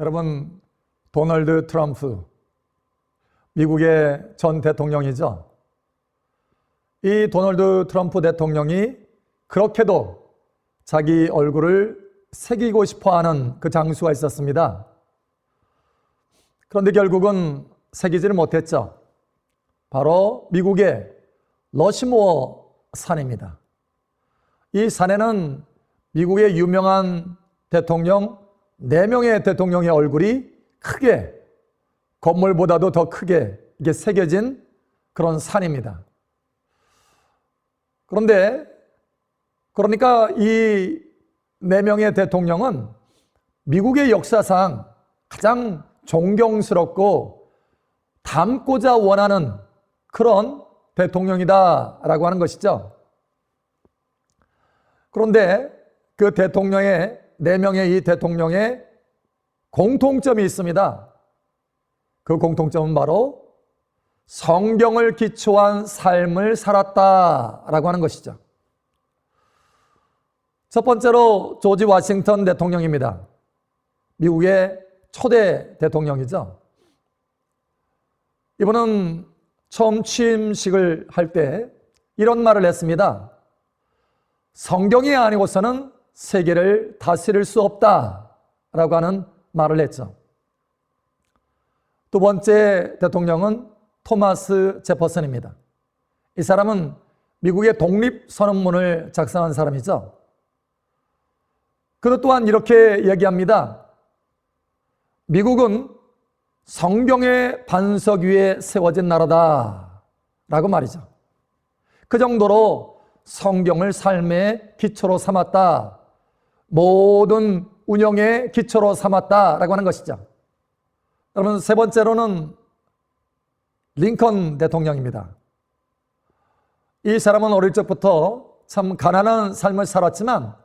여러분, 도널드 트럼프, 미국의 전 대통령이죠. 이 도널드 트럼프 대통령이 그렇게도 자기 얼굴을 새기고 싶어하는 그 장수가 있었습니다. 그런데 결국은 새기지를 못했죠. 바로 미국의 러시모어 산입니다. 이 산에는 미국의 유명한 대통령 4명의 대통령의 얼굴이 크게, 건물보다도 더 크게 이게 새겨진 그런 산입니다. 그러니까 이 4명의 대통령은 미국의 역사상 가장 존경스럽고 닮고자 원하는 그런 대통령이다라고 하는 것이죠. 그런데 그 대통령의 4명의 이 대통령의 공통점이 있습니다. 그 공통점은 바로 성경을 기초한 삶을 살았다라고 하는 것이죠. 첫 번째로 조지 워싱턴 대통령입니다. 미국의 초대 대통령이죠. 이분은 처음 취임식을 할 때 이런 말을 했습니다. 성경이 아니고서는 세계를 다스릴 수 없다라고 하는 말을 했죠. 두 번째 대통령은 토마스 제퍼슨입니다. 이 사람은 미국의 독립선언문을 작성한 사람이죠. 그도 또한 이렇게 얘기합니다. 미국은 성경의 반석 위에 세워진 나라다 라고 말이죠. 그 정도로 성경을 삶의 기초로 삼았다, 모든 운영의 기초로 삼았다라고 하는 것이죠. 여러분, 세 번째로는 링컨 대통령입니다. 이 사람은 어릴 적부터 참 가난한 삶을 살았지만,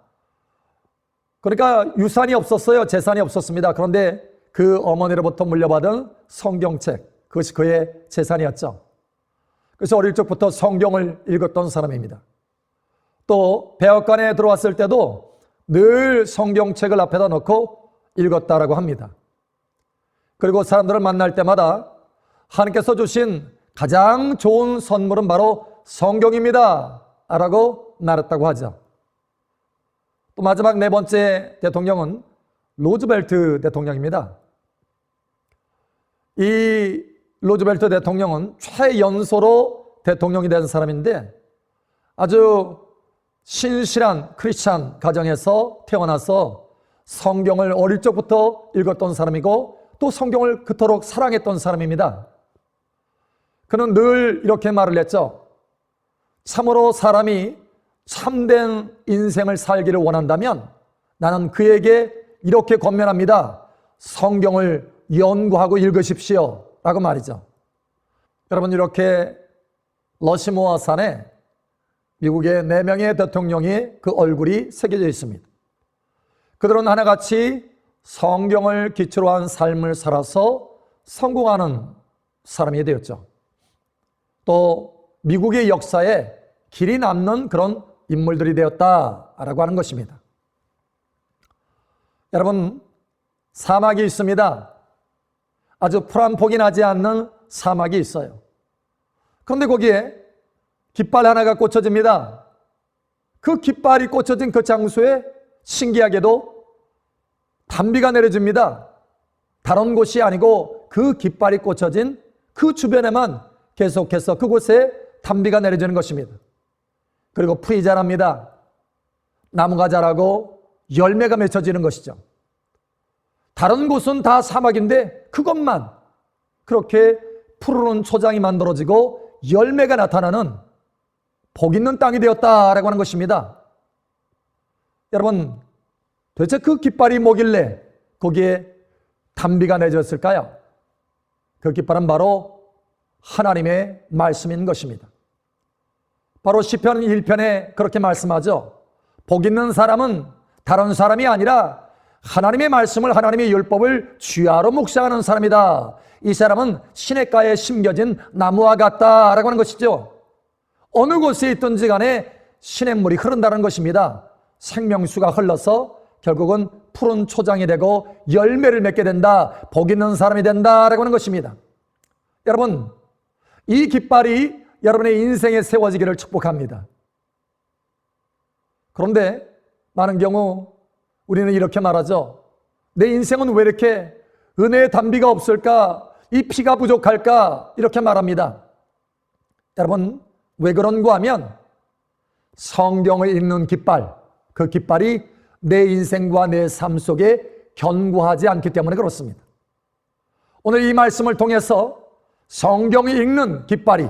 그러니까 유산이 없었어요. 재산이 없었습니다. 그런데 그 어머니로부터 물려받은 성경책, 그것이 그의 재산이었죠. 그래서 어릴 적부터 성경을 읽었던 사람입니다. 또 백악관에 들어왔을 때도 늘 성경책을 앞에다 놓고 읽었다라고 합니다. 그리고 사람들을 만날 때마다 하나님께서 주신 가장 좋은 선물은 바로 성경입니다 라고 말했다고 하죠. 또 마지막 4번째 대통령은 루즈벨트 대통령입니다. 이 루즈벨트 대통령은 최연소로 대통령이 된 사람인데 아주 신실한 크리스찬 가정에서 태어나서 성경을 어릴 적부터 읽었던 사람이고 또 성경을 그토록 사랑했던 사람입니다. 그는 늘 이렇게 말을 했죠. 참으로 사람이 참된 인생을 살기를 원한다면 나는 그에게 이렇게 권면합니다. 성경을 연구하고 읽으십시오 라고 말이죠. 여러분, 이렇게 러시모어 산에 미국의 4명의 대통령의 그 얼굴이 새겨져 있습니다. 그들은 하나같이 성경을 기초로 한 삶을 살아서 성공하는 사람이 되었죠. 또 미국의 역사에 길이 남는 그런 인물들이 되었다라고 하는 것입니다. 여러분, 사막이 있습니다. 아주 풀 한 폭이 나지 않는 사막이 있어요. 그런데 거기에 깃발 하나가 꽂혀집니다. 그 깃발이 꽂혀진 그 장소에 신기하게도 단비가 내려집니다. 다른 곳이 아니고 그 깃발이 꽂혀진 그 주변에만 계속해서 그곳에 단비가 내려지는 것입니다. 그리고 풀이 자랍니다. 나무가 자라고 열매가 맺혀지는 것이죠. 다른 곳은 다 사막인데 그것만 그렇게 푸르른 초장이 만들어지고 열매가 나타나는 복 있는 땅이 되었다라고 하는 것입니다. 여러분, 도대체 그 깃발이 뭐길래 거기에 단비가 내졌을까요? 그 깃발은 바로 하나님의 말씀인 것입니다. 바로 시편 1편에 그렇게 말씀하죠. 복 있는 사람은 다른 사람이 아니라 하나님의 말씀을, 하나님의 율법을 주야로 묵상하는 사람이다. 이 사람은 시냇가에 심겨진 나무와 같다라고 하는 것이죠. 어느 곳에 있든지 간에 시냇물이 흐른다는 것입니다. 생명수가 흘러서 결국은 푸른 초장이 되고 열매를 맺게 된다. 복 있는 사람이 된다라고 하는 것입니다. 여러분, 이 깃발이 여러분의 인생에 세워지기를 축복합니다. 그런데 많은 경우 우리는 이렇게 말하죠. 내 인생은 왜 이렇게 은혜의 단비가 없을까? 이 피가 부족할까? 이렇게 말합니다. 여러분, 왜 그런가 하면 성경을 읽는 깃발, 그 깃발이 내 인생과 내 삶 속에 견고하지 않기 때문에 그렇습니다. 오늘 이 말씀을 통해서 성경을 읽는 깃발이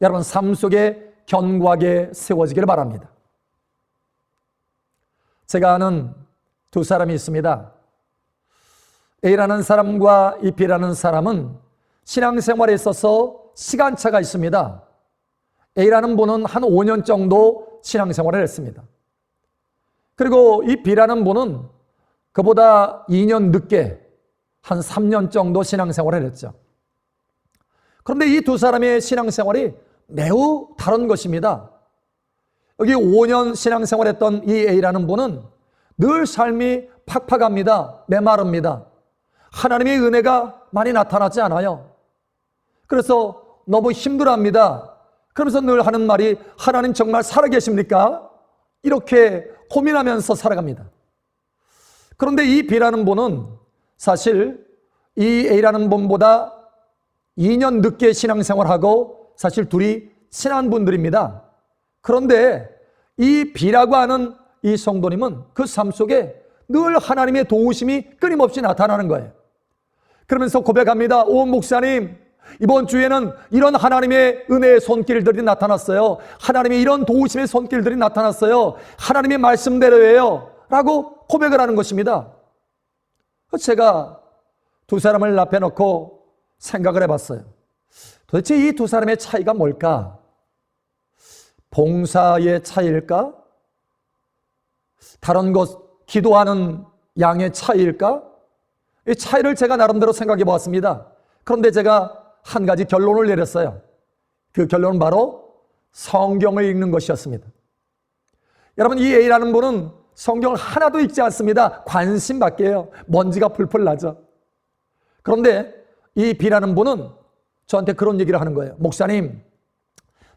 여러분 삶 속에 견고하게 세워지기를 바랍니다. 제가 아는 두 사람이 있습니다. A라는 사람과 이 B라는 사람은 신앙생활에 있어서 시간차가 있습니다. A라는 분은 한 5년 정도 신앙생활을 했습니다. 그리고 이 B라는 분은 그보다 2년 늦게 한 3년 정도 신앙생활을 했죠. 그런데 이 두 사람의 신앙생활이 매우 다른 것입니다. 여기 5년 신앙생활했던 이 A라는 분은 늘 삶이 팍팍합니다. 메마릅니다. 하나님의 은혜가 많이 나타나지 않아요. 그래서 너무 힘들어합니다. 그러면서 늘 하는 말이 하나님 정말 살아계십니까? 이렇게 고민하면서 살아갑니다. 그런데 이 B라는 분은 사실 이 A라는 분보다 2년 늦게 신앙생활하고 사실 둘이 친한 분들입니다. 그런데 이 B라고 하는 이 성도님은 그 삶 속에 늘 하나님의 도우심이 끊임없이 나타나는 거예요. 그러면서 고백합니다. 오 목사님, 이번 주에는 이런 하나님의 은혜의 손길들이 나타났어요. 하나님의 이런 도우심의 손길들이 나타났어요. 하나님의 말씀대로예요 라고 고백을 하는 것입니다. 제가 두 사람을 앞에 놓고 생각을 해봤어요. 도대체 이 두 사람의 차이가 뭘까? 봉사의 차이일까? 다른 것, 기도하는 양의 차이일까? 이 차이를 제가 나름대로 생각해 보았습니다. 그런데 제가 한 가지 결론을 내렸어요. 그 결론은 바로 성경을 읽는 것이었습니다. 여러분, 이 A라는 분은 성경을 하나도 읽지 않습니다. 관심 밖이에요. 먼지가 풀풀 나죠. 그런데 이 B라는 분은 저한테 그런 얘기를 하는 거예요. 목사님,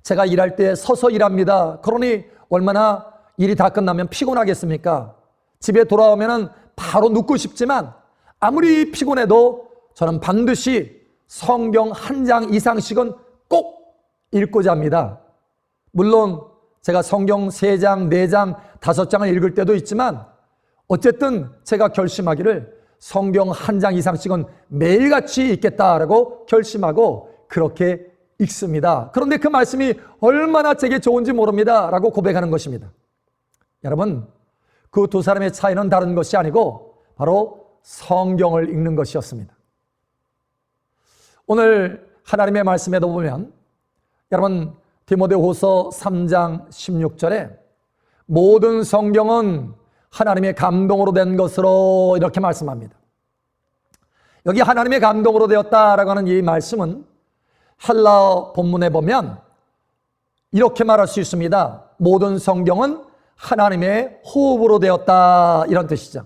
제가 일할 때 서서 일합니다. 그러니 얼마나 일이 다 끝나면 피곤하겠습니까? 집에 돌아오면 바로 눕고 싶지만 아무리 피곤해도 저는 반드시 성경 한 장 이상씩은 꼭 읽고자 합니다. 물론 제가 성경 3장, 4장, 5장을 읽을 때도 있지만 어쨌든 제가 결심하기를 성경 한 장 이상씩은 매일같이 읽겠다라고 결심하고 그렇게 읽습니다. 그런데 그 말씀이 얼마나 제게 좋은지 모릅니다 라고 고백하는 것입니다. 여러분, 그 두 사람의 차이는 다른 것이 아니고 바로 성경을 읽는 것이었습니다. 오늘 하나님의 말씀에도 보면 여러분 디모데후서 3장 16절에 모든 성경은 하나님의 감동으로 된 것으로 이렇게 말씀합니다. 여기 하나님의 감동으로 되었다라고 하는 이 말씀은 헬라어 본문에 보면 이렇게 말할 수 있습니다. 모든 성경은 하나님의 호흡으로 되었다, 이런 뜻이죠.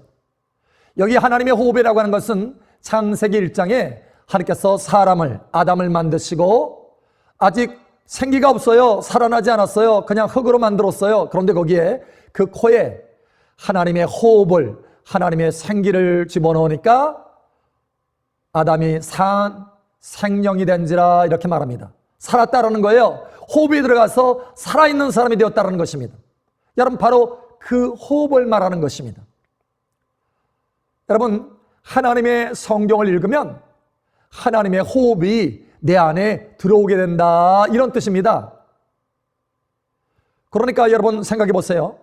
여기 하나님의 호흡이라고 하는 것은 창세기 1장에 하나님께서 사람을, 아담을 만드시고 아직 생기가 없어요. 살아나지 않았어요. 그냥 흙으로 만들었어요. 그런데 거기에 그 코에 하나님의 호흡을, 하나님의 생기를 집어넣으니까 아담이 생명이 된지라 이렇게 말합니다. 살았다라는 거예요. 호흡이 들어가서 살아있는 사람이 되었다는 것입니다. 여러분, 바로 그 호흡을 말하는 것입니다. 여러분, 하나님의 성경을 읽으면 하나님의 호흡이 내 안에 들어오게 된다, 이런 뜻입니다. 그러니까 여러분 생각해 보세요.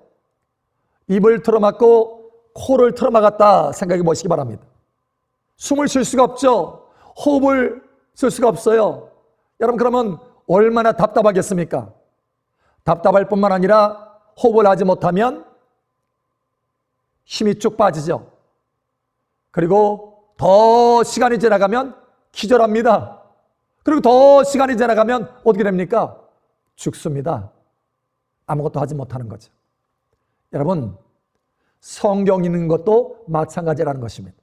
입을 틀어막고 코를 틀어막았다 생각해 보시기 바랍니다. 숨을 쉴 수가 없죠. 호흡을 쓸 수가 없어요. 여러분, 그러면 얼마나 답답하겠습니까? 답답할 뿐만 아니라 호흡을 하지 못하면 힘이 쭉 빠지죠. 그리고 더 시간이 지나가면 기절합니다. 그리고 더 시간이 지나가면 어떻게 됩니까? 죽습니다. 아무것도 하지 못하는 거죠. 여러분, 성경 읽는 것도 마찬가지라는 것입니다.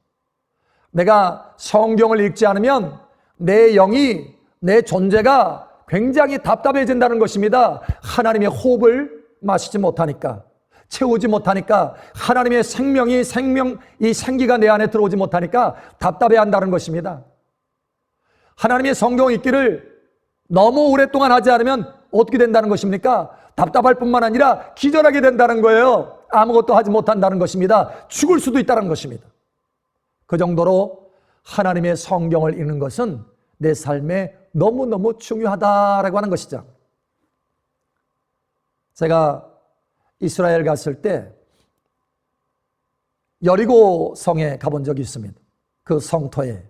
내가 성경을 읽지 않으면 내 영이, 내 존재가 굉장히 답답해진다는 것입니다. 하나님의 호흡을 마시지 못하니까, 채우지 못하니까, 하나님의 이 생기가 내 안에 들어오지 못하니까 답답해한다는 것입니다. 하나님의 성경 읽기를 너무 오랫동안 하지 않으면 어떻게 된다는 것입니까? 답답할 뿐만 아니라 기절하게 된다는 거예요. 아무것도 하지 못한다는 것입니다. 죽을 수도 있다는 것입니다. 그 정도로 하나님의 성경을 읽는 것은 내 삶에 너무너무 중요하다라고 하는 것이죠. 제가 이스라엘 갔을 때 여리고 성에 가본 적이 있습니다. 그 성터에.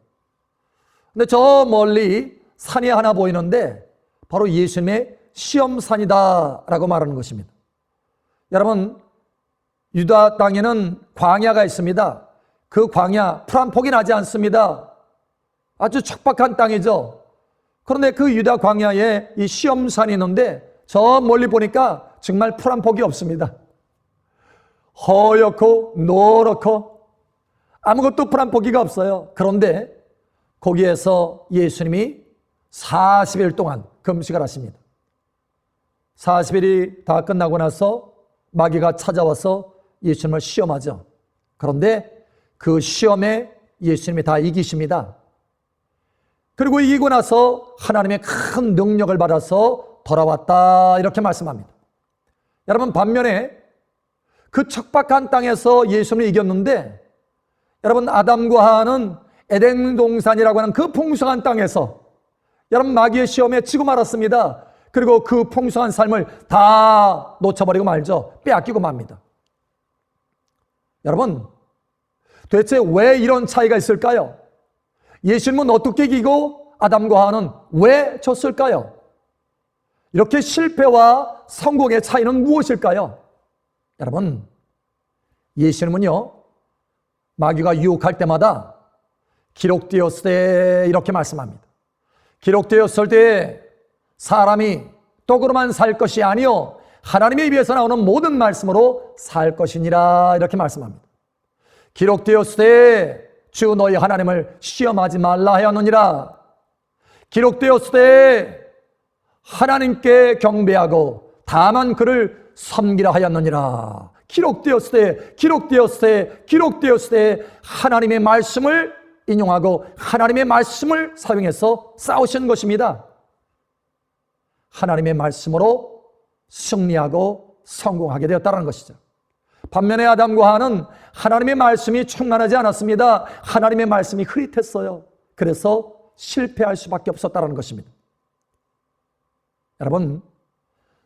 근데 저 멀리 산이 하나 보이는데 바로 예수님의 시험산이다라고 말하는 것입니다. 여러분, 유다 땅에는 광야가 있습니다. 그 광야, 풀 한 폭이 나지 않습니다. 아주 척박한 땅이죠. 그런데 그 유다 광야에 이 시험산이 있는데 저 멀리 보니까 정말 풀 한 폭이 없습니다. 허옇고 노랗고 아무것도 풀 한 폭이가 없어요. 그런데 거기에서 예수님이 40일 동안 금식을 하십니다. 40일이 다 끝나고 나서 마귀가 찾아와서 예수님을 시험하죠. 그런데 그 시험에 예수님이 다 이기십니다. 그리고 이기고 나서 하나님의 큰 능력을 받아서 돌아왔다 이렇게 말씀합니다. 여러분, 반면에 그 척박한 땅에서 예수님을 이겼는데 여러분, 아담과 하와는 에덴 동산이라고 하는 그 풍성한 땅에서 여러분 마귀의 시험에 지고 말았습니다. 그리고 그 풍성한 삶을 다 놓쳐버리고 말죠. 빼앗기고 맙니다. 여러분, 도대체 왜 이런 차이가 있을까요? 예수님은 어떻게 이기고 아담과 하와는 왜 졌을까요? 이렇게 실패와 성공의 차이는 무엇일까요? 여러분, 예수님은요, 마귀가 유혹할 때마다 기록되었을 때 이렇게 말씀합니다. 기록되었을 때 사람이 떡으로만 살 것이 아니요 하나님의 입에서 나오는 모든 말씀으로 살 것이니라 이렇게 말씀합니다. 기록되었을 때 주 너희 하나님을 시험하지 말라 하였느니라. 기록되었을 때 하나님께 경배하고 다만 그를 섬기라 하였느니라. 기록되었을 때 하나님의 말씀을 인용하고 하나님의 말씀을 사용해서 싸우신 것입니다. 하나님의 말씀으로 승리하고 성공하게 되었다는 것이죠. 반면에 아담과 하와는 하나님의 말씀이 충만하지 않았습니다. 하나님의 말씀이 흐릿했어요. 그래서 실패할 수밖에 없었다는 것입니다. 여러분,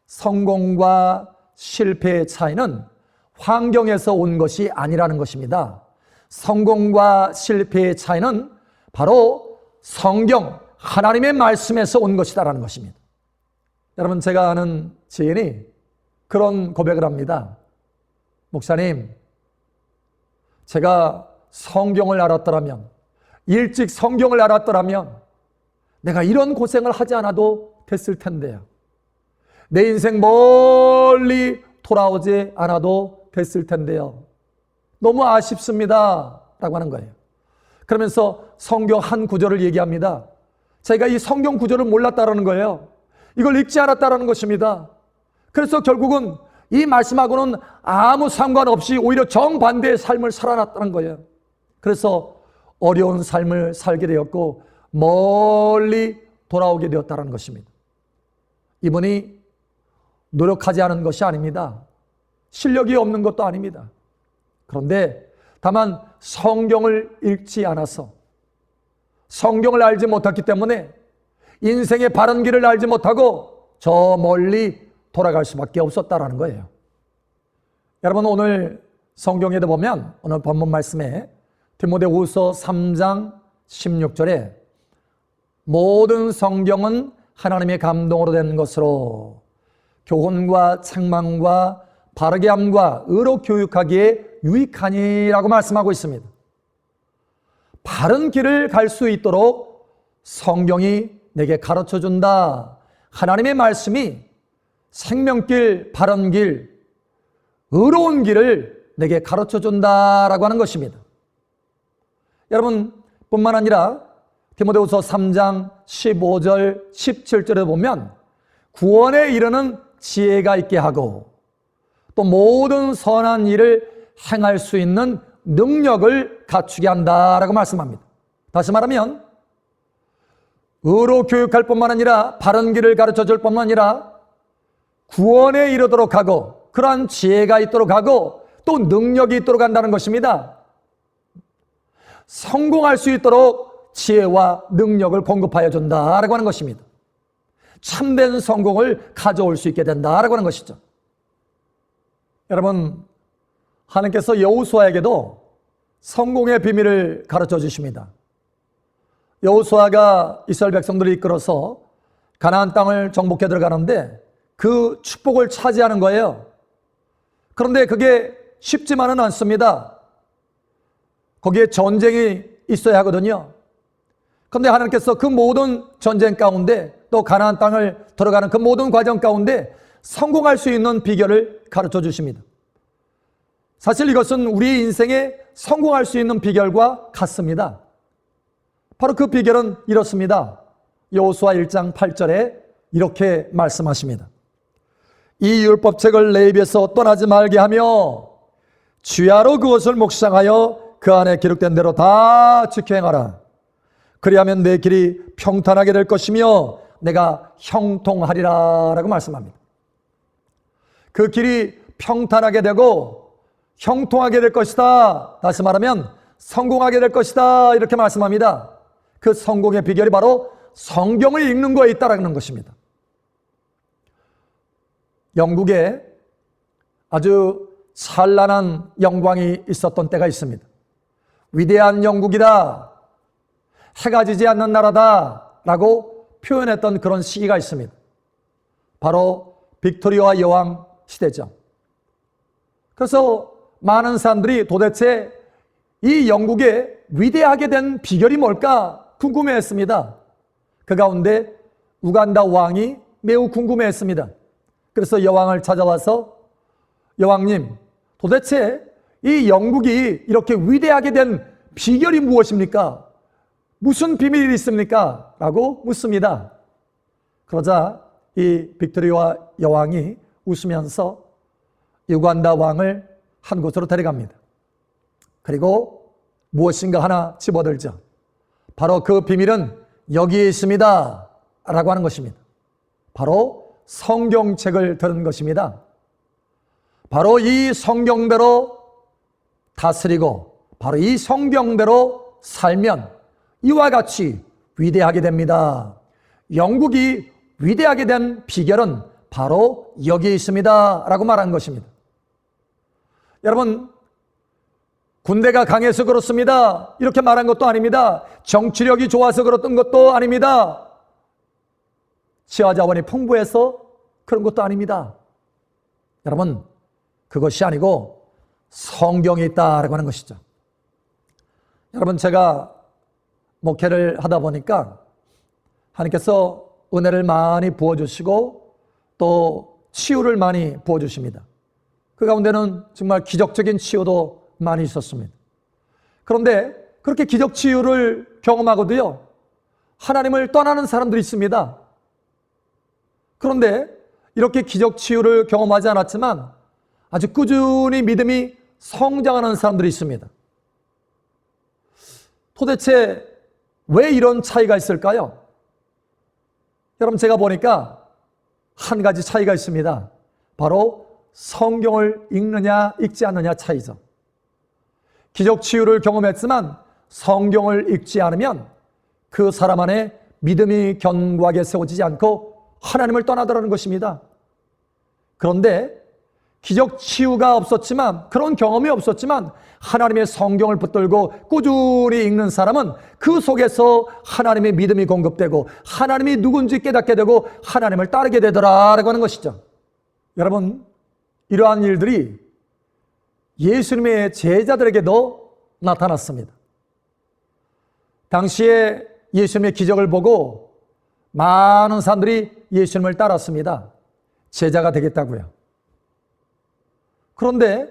성공과 실패의 차이는 환경에서 온 것이 아니라는 것입니다. 성공과 실패의 차이는 바로 성경, 하나님의 말씀에서 온 것이다라는 것입니다. 여러분, 제가 아는 지인이 그런 고백을 합니다. 목사님, 제가 성경을 알았더라면, 일찍 성경을 알았더라면 내가 이런 고생을 하지 않아도 됐을 텐데요. 내 인생 멀리 돌아오지 않아도 됐을 텐데요. 너무 아쉽습니다 라고 하는 거예요. 그러면서 성경 한 구절을 얘기합니다. 자기가 이 성경 구절을 몰랐다라는 거예요. 이걸 읽지 않았다라는 것입니다. 그래서 결국은 이 말씀하고는 아무 상관없이 오히려 정반대의 삶을 살아났다는 거예요. 그래서 어려운 삶을 살게 되었고 멀리 돌아오게 되었다는 것입니다. 이분이 노력하지 않은 것이 아닙니다. 실력이 없는 것도 아닙니다. 그런데 다만 성경을 읽지 않아서, 성경을 알지 못했기 때문에 인생의 바른 길을 알지 못하고 저 멀리 돌아갈 수밖에 없었다라는 거예요. 여러분, 오늘 성경에도 보면 오늘 본문 말씀에 디모데후서 3장 16절에 모든 성경은 하나님의 감동으로 된 것으로 교훈과 책망과 바르게 함과 의로 교육하기에 유익하니라고 말씀하고 있습니다. 바른 길을 갈 수 있도록 성경이 내게 가르쳐 준다. 하나님의 말씀이 생명길, 바른 길, 의로운 길을 내게 가르쳐 준다라고 하는 것입니다. 여러분 뿐만 아니라 디모데후서 3장 15절 17절에 보면 구원에 이르는 지혜가 있게 하고 또 모든 선한 일을 행할 수 있는 능력을 갖추게 한다라고 말씀합니다. 다시 말하면 의로 교육할 뿐만 아니라 바른 길을 가르쳐 줄 뿐만 아니라 구원에 이르도록 하고 그러한 지혜가 있도록 하고 또 능력이 있도록 한다는 것입니다. 성공할 수 있도록 지혜와 능력을 공급하여 준다라고 하는 것입니다. 참된 성공을 가져올 수 있게 된다라고 하는 것이죠. 여러분, 하나님께서 여호수아에게도 성공의 비밀을 가르쳐 주십니다. 여호수아가 이스라엘 백성들을 이끌어서 가나안 땅을 정복해 들어가는데 그 축복을 차지하는 거예요. 그런데 그게 쉽지만은 않습니다. 거기에 전쟁이 있어야 하거든요. 그런데 하나님께서 그 모든 전쟁 가운데 또 가나안 땅을 들어가는 그 모든 과정 가운데 성공할 수 있는 비결을 가르쳐 주십니다. 사실 이것은 우리 인생에 성공할 수 있는 비결과 같습니다. 바로 그 비결은 이렇습니다. 여호수아 1장 8절에 이렇게 말씀하십니다. 이 율법책을 내 입에서 떠나지 말게 하며 주야로 그것을 묵상하여 그 안에 기록된 대로 다 지켜 행하라. 그리하면 내 길이 평탄하게 될 것이며 내가 형통하리라 라고 말씀합니다. 그 길이 평탄하게 되고 형통하게 될 것이다. 다시 말하면 성공하게 될 것이다. 이렇게 말씀합니다. 그 성공의 비결이 바로 성경을 읽는 거에 있다라는 것입니다. 영국에 아주 찬란한 영광이 있었던 때가 있습니다. 위대한 영국이다, 해가 지지 않는 나라다 라고 표현했던 그런 시기가 있습니다. 바로 빅토리아 여왕 시대죠. 그래서 많은 사람들이 도대체 이 영국에 위대하게 된 비결이 뭘까 궁금해했습니다. 그 가운데 우간다 왕이 매우 궁금해했습니다. 그래서 여왕을 찾아와서 여왕님, 도대체 이 영국이 이렇게 위대하게 된 비결이 무엇입니까? 무슨 비밀이 있습니까? 라고 묻습니다. 그러자 이 빅토리아 여왕이 웃으면서 우간다 왕을 한 곳으로 데려갑니다. 그리고 무엇인가 하나 집어들죠. 바로 그 비밀은 여기에 있습니다 라고 하는 것입니다. 바로 성경책을 들은 것입니다. 바로 이 성경대로 다스리고 바로 이 성경대로 살면 이와 같이 위대하게 됩니다. 영국이 위대하게 된 비결은 바로 여기에 있습니다 라고 말한 것입니다. 여러분, 군대가 강해서 그렇습니다 이렇게 말한 것도 아닙니다. 정치력이 좋아서 그랬던 것도 아닙니다. 지하자원이 풍부해서 그런 것도 아닙니다. 여러분, 그것이 아니고 성경이 있다라고 하는 것이죠. 여러분, 제가 목회를 하다 보니까 하나님께서 은혜를 많이 부어주시고 또 치유를 많이 부어주십니다. 그 가운데는 정말 기적적인 치유도 많이 있었습니다. 그런데 그렇게 기적 치유를 경험하고도요, 하나님을 떠나는 사람들이 있습니다. 그런데 이렇게 기적 치유를 경험하지 않았지만 아주 꾸준히 믿음이 성장하는 사람들이 있습니다. 도대체 왜 이런 차이가 있을까요? 여러분, 제가 보니까 한 가지 차이가 있습니다. 바로 성경을 읽느냐 읽지 않느냐 차이죠. 기적 치유를 경험했지만 성경을 읽지 않으면 그 사람 안에 믿음이 견고하게 세워지지 않고 하나님을 떠나더라는 것입니다. 그런데 기적 치유가 없었지만, 그런 경험이 없었지만 하나님의 성경을 붙들고 꾸준히 읽는 사람은 그 속에서 하나님의 믿음이 공급되고 하나님이 누군지 깨닫게 되고 하나님을 따르게 되더라라고 하는 것이죠. 여러분, 이러한 일들이 예수님의 제자들에게도 나타났습니다. 당시에 예수님의 기적을 보고 많은 사람들이 예수님을 따랐습니다. 제자가 되겠다고요. 그런데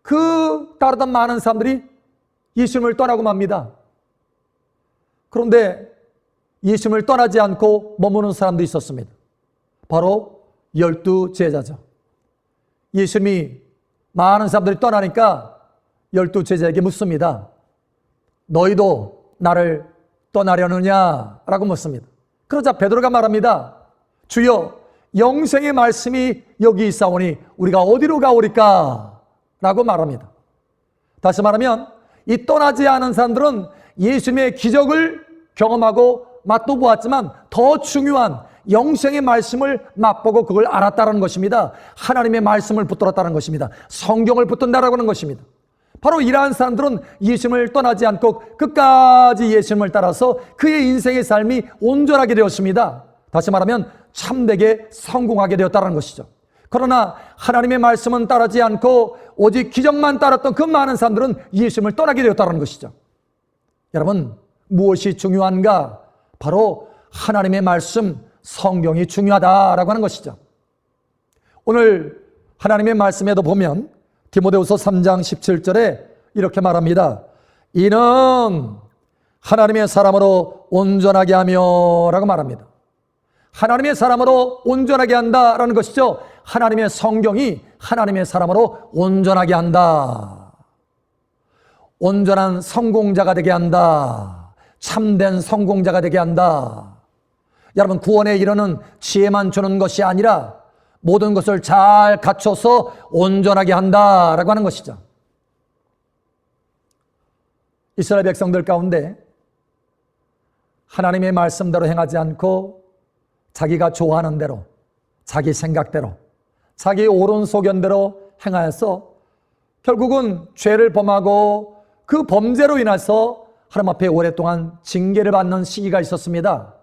그 따르던 많은 사람들이 예수님을 떠나고 맙니다. 그런데 예수님을 떠나지 않고 머무는 사람도 있었습니다. 바로 12 제자죠. 예수님이 많은 사람들이 떠나니까 12 제자에게 묻습니다. 너희도 나를 떠나려느냐? 라고 묻습니다. 그러자 베드로가 말합니다. 주여, 영생의 말씀이 여기 있사오니 우리가 어디로 가오리까? 라고 말합니다. 다시 말하면 이 떠나지 않은 사람들은 예수님의 기적을 경험하고 맛도 보았지만 더 중요한 영생의 말씀을 맛보고 그걸 알았다는 것입니다. 하나님의 말씀을 붙들었다는 것입니다. 성경을 붙든다라고 하는 것입니다. 바로 이러한 사람들은 예수님을 떠나지 않고 끝까지 예수님을 따라서 그의 인생의 삶이 온전하게 되었습니다. 다시 말하면 참되게 성공하게 되었다는 것이죠. 그러나 하나님의 말씀은 따르지 않고 오직 기적만 따랐던 그 많은 사람들은 예수님을 떠나게 되었다는 것이죠. 여러분, 무엇이 중요한가? 바로 하나님의 말씀, 성경이 중요하다라고 하는 것이죠. 오늘 하나님의 말씀에도 보면 디모데후서 3장 17절에 이렇게 말합니다. 이는 하나님의 사람으로 온전하게 하며 라고 말합니다. 하나님의 사람으로 온전하게 한다라는 것이죠. 하나님의 성경이 하나님의 사람으로 온전하게 한다. 온전한 성공자가 되게 한다. 참된 성공자가 되게 한다. 여러분, 구원에 이르는 지혜만 주는 것이 아니라 모든 것을 잘 갖춰서 온전하게 한다라고 하는 것이죠. 이스라엘 백성들 가운데 하나님의 말씀대로 행하지 않고 자기가 좋아하는 대로, 자기 생각대로, 자기 옳은 소견대로 행하여서 결국은 죄를 범하고 그 범죄로 인해서 하나님 앞에 오랫동안 징계를 받는 시기가 있었습니다.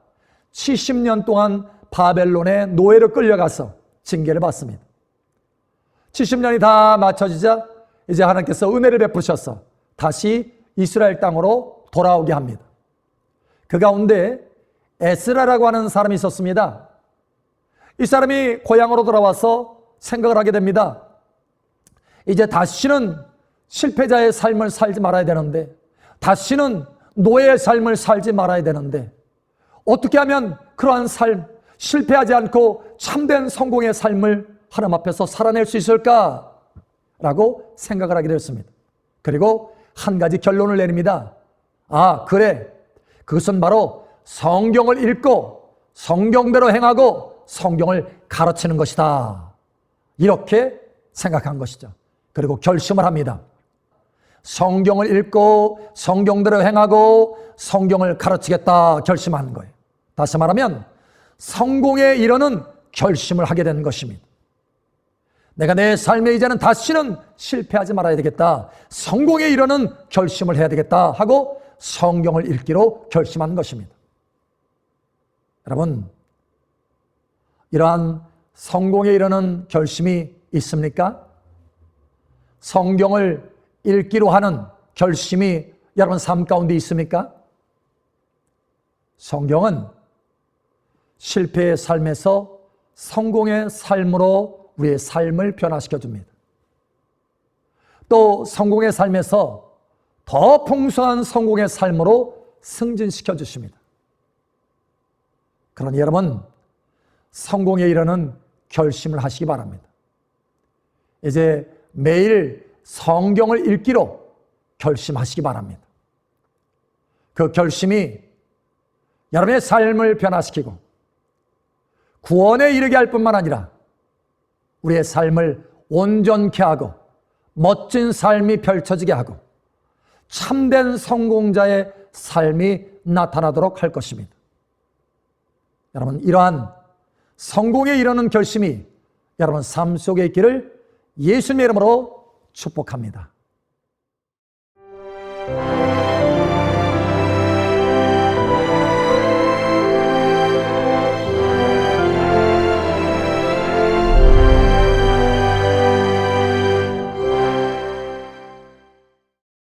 70년 동안 바벨론의 노예로 끌려가서 징계를 받습니다. 70년이 다 맞춰지자 이제 하나님께서 은혜를 베푸셔서 다시 이스라엘 땅으로 돌아오게 합니다. 그 가운데 에스라라고 하는 사람이 있었습니다. 이 사람이 고향으로 돌아와서 생각을 하게 됩니다. 이제 다시는 실패자의 삶을 살지 말아야 되는데, 다시는 노예의 삶을 살지 말아야 되는데, 어떻게 하면 그러한 삶, 실패하지 않고 참된 성공의 삶을 하나님 앞에서 살아낼 수 있을까라고 생각을 하게 되었습니다. 그리고 한 가지 결론을 내립니다. 아, 그래. 그것은 바로 성경을 읽고 성경대로 행하고 성경을 가르치는 것이다. 이렇게 생각한 것이죠. 그리고 결심을 합니다. 성경을 읽고 성경대로 행하고 성경을 가르치겠다 결심하는 거예요. 다시 말하면 성공에 이르는 결심을 하게 된 것입니다. 내가 내 삶에 이제는 다시는 실패하지 말아야 되겠다. 성공에 이르는 결심을 해야 되겠다 하고 성경을 읽기로 결심한 것입니다. 여러분, 이러한 성공에 이르는 결심이 있습니까? 성경을 읽기로 하는 결심이 여러분 삶 가운데 있습니까? 성경은 실패의 삶에서 성공의 삶으로 우리의 삶을 변화시켜 줍니다. 또 성공의 삶에서 더 풍성한 성공의 삶으로 승진시켜 주십니다. 그러니 여러분, 성공에 이르는 결심을 하시기 바랍니다. 이제 매일 성경을 읽기로 결심하시기 바랍니다. 그 결심이 여러분의 삶을 변화시키고 구원에 이르게 할 뿐만 아니라 우리의 삶을 온전케 하고 멋진 삶이 펼쳐지게 하고 참된 성공자의 삶이 나타나도록 할 것입니다. 여러분, 이러한 성공에 이르는 결심이 여러분 삶 속에 있기를 예수님의 이름으로 축복합니다.